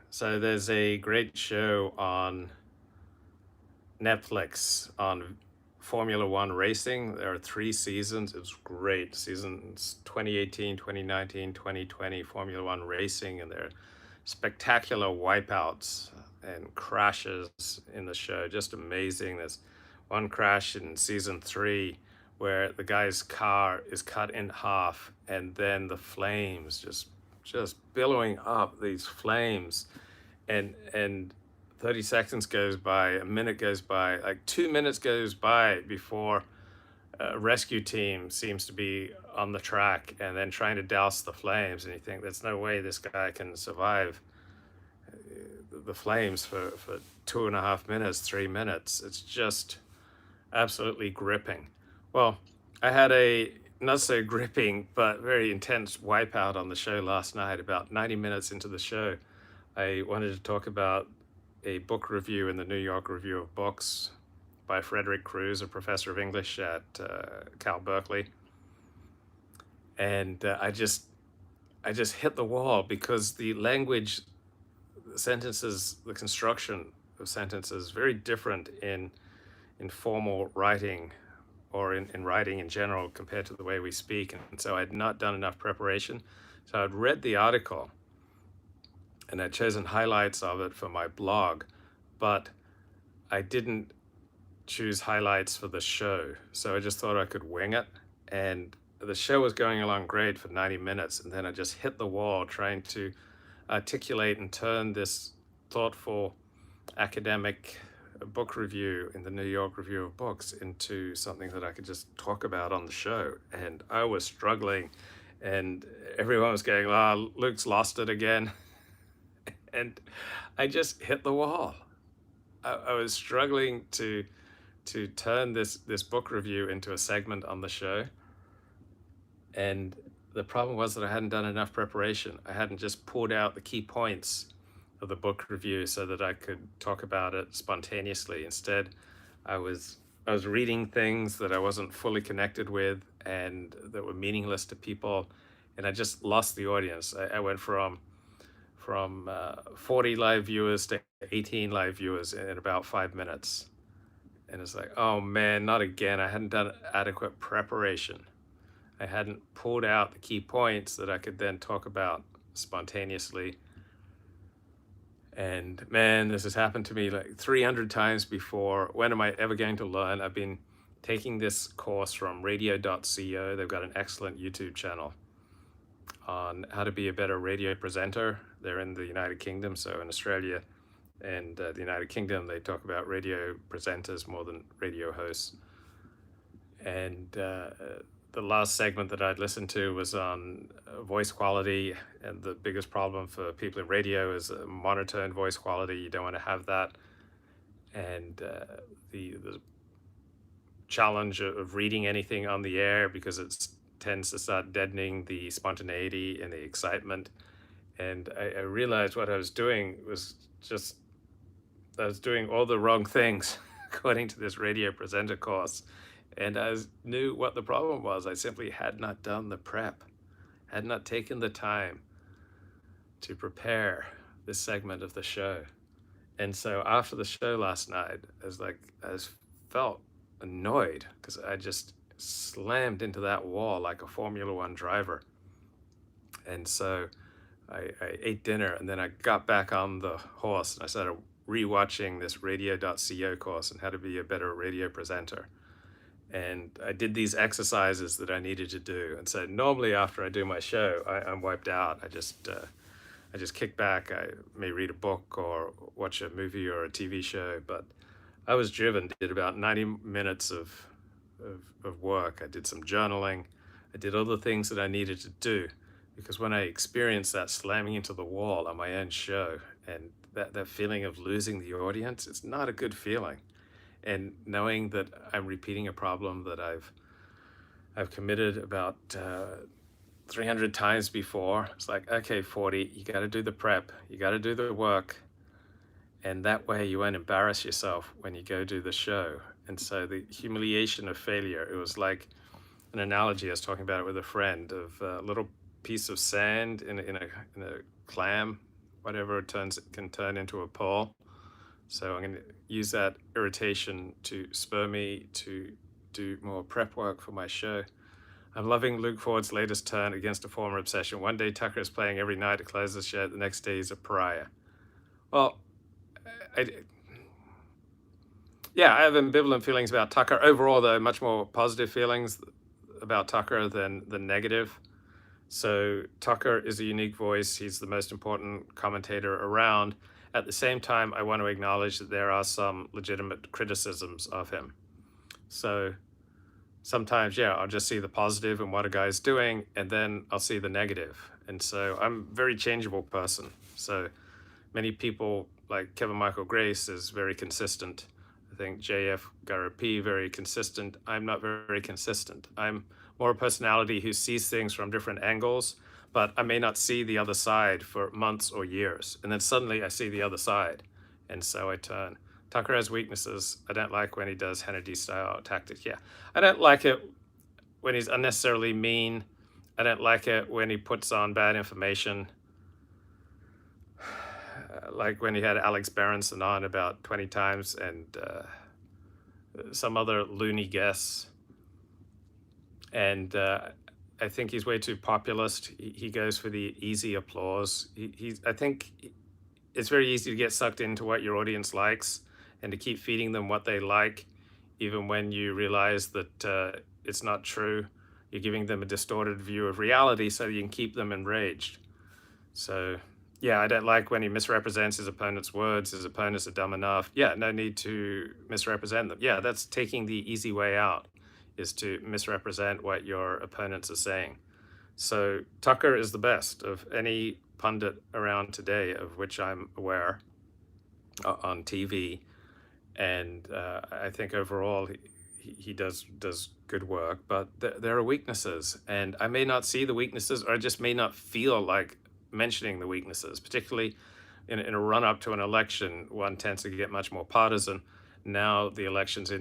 So there's a great show on Netflix on Formula One racing. There are 3 seasons. It was great. Seasons 2018, 2019, 2020 Formula One racing, and there are spectacular wipeouts and crashes in the show. Just amazing. There's one crash in season 3 where the guy's car is cut in half, and then the flames just billowing up, these flames, and 30 seconds goes by, a minute goes by, like 2 minutes goes by before a rescue team seems to be on the track and then trying to douse the flames. And you think there's no way this guy can survive the flames for 2.5 minutes, 3 minutes. It's just absolutely gripping. Well, I had a not so gripping but very intense wipeout on the show last night. About 90 minutes into the show, I wanted to talk about a book review in the New York Review of Books by Frederick Crews, a professor of English at Cal Berkeley. And I just hit the wall because the language, the sentences, the construction of sentences is very different in formal writing or in writing in general compared to the way we speak. And so I'd not done enough preparation. So I'd read the article and I'd chosen highlights of it for my blog, but I didn't choose highlights for the show. So I just thought I could wing it. And the show was going along great for 90 minutes. And then I just hit the wall trying to articulate and turn this thoughtful academic book review in the New York Review of Books into something that I could just talk about on the show. And I was struggling, and everyone was going, "Oh, Luke's lost it again." And I just hit the wall. I was struggling to turn this book review into a segment on the show. And the problem was that I hadn't done enough preparation. I hadn't just pulled out the key points of the book review so that I could talk about it spontaneously. Instead, I was reading things that I wasn't fully connected with and that were meaningless to people, and I just lost the audience. I went from 40 live viewers to 18 live viewers in about 5 minutes. And it's like, oh man, not again. I hadn't done adequate preparation. I hadn't pulled out the key points that I could then talk about spontaneously. And man, this has happened to me like 300 times before. When am I ever going to learn? I've been taking this course from radio.co. They've got an excellent YouTube channel on how to be a better radio presenter. They're in the United Kingdom, so in Australia and the United Kingdom, they talk about radio presenters more than radio hosts. And the last segment that I'd listened to was on voice quality, and the biggest problem for people in radio is monotone voice quality. You don't want to have that. And the challenge of reading anything on the air, because it tends to start deadening the spontaneity and the excitement. And I realized what I was doing was just, I was doing all the wrong things according to this radio presenter course. And I knew what the problem was. I simply had not done the prep, had not taken the time to prepare this segment of the show. And so after the show last night, I felt annoyed because I just slammed into that wall like a Formula One driver. And so I ate dinner, and then I got back on the horse and I started rewatching this radio.co course on how to be a better radio presenter. And I did these exercises that I needed to do. And so normally after I do my show, I'm wiped out. I just kick back. I may read a book or watch a movie or a TV show, but I was driven. Did about 90 minutes of work. I did some journaling. I did all the things that I needed to do, because when I experienced that slamming into the wall on my own show and that feeling of losing the audience, it's not a good feeling. And knowing that I'm repeating a problem that I've committed about 300 times before, it's like, okay, 40, you got to do the prep, you got to do the work, and that way you won't embarrass yourself when you go do the show. And so the humiliation of failure, it was like an analogy. I was talking about it with a friend of a little piece of sand in a clam whatever can turn into a poll. So I'm going to use that irritation to spur me to do more prep work for my show. I'm loving Luke Ford's latest turn against a former obsession. One day Tucker is playing every night to close the show. The next day he's a pariah. Well, I have ambivalent feelings about Tucker. Overall, though, much more positive feelings about Tucker than negative. So Tucker is a unique voice. He's the most important commentator around. At the same time, I want to acknowledge that there are some legitimate criticisms of him. So sometimes, I'll just see the positive in what a guy's doing, and then I'll see the negative. And so I'm a very changeable person. So many people, like Kevin Michael Grace, is very consistent. I think JF Garapi, very consistent. I'm not very consistent. I'm more a personality who sees things from different angles, but I may not see the other side for months or years. And then suddenly I see the other side. And so I turn. Tucker has weaknesses. I don't like when he does Hannity style tactics. I don't like it when he's unnecessarily mean. I don't like it when he puts on bad information. Like when he had Alex Berenson on about 20 times and some other loony guests. And I think he's way too populist. He goes for the easy applause. I think it's very easy to get sucked into what your audience likes and to keep feeding them what they like, even when you realize that it's not true. You're giving them a distorted view of reality so you can keep them enraged. So, I don't like when he misrepresents his opponent's words. His opponents are dumb enough. No need to misrepresent them. That's taking the easy way out, is to misrepresent what your opponents are saying. So Tucker is the best of any pundit around today, of which I'm aware, on TV. And I think overall he does good work, but there are weaknesses. And I may not see the weaknesses, or I just may not feel like mentioning the weaknesses, particularly in a run-up to an election. One tends to get much more partisan. Now the election's in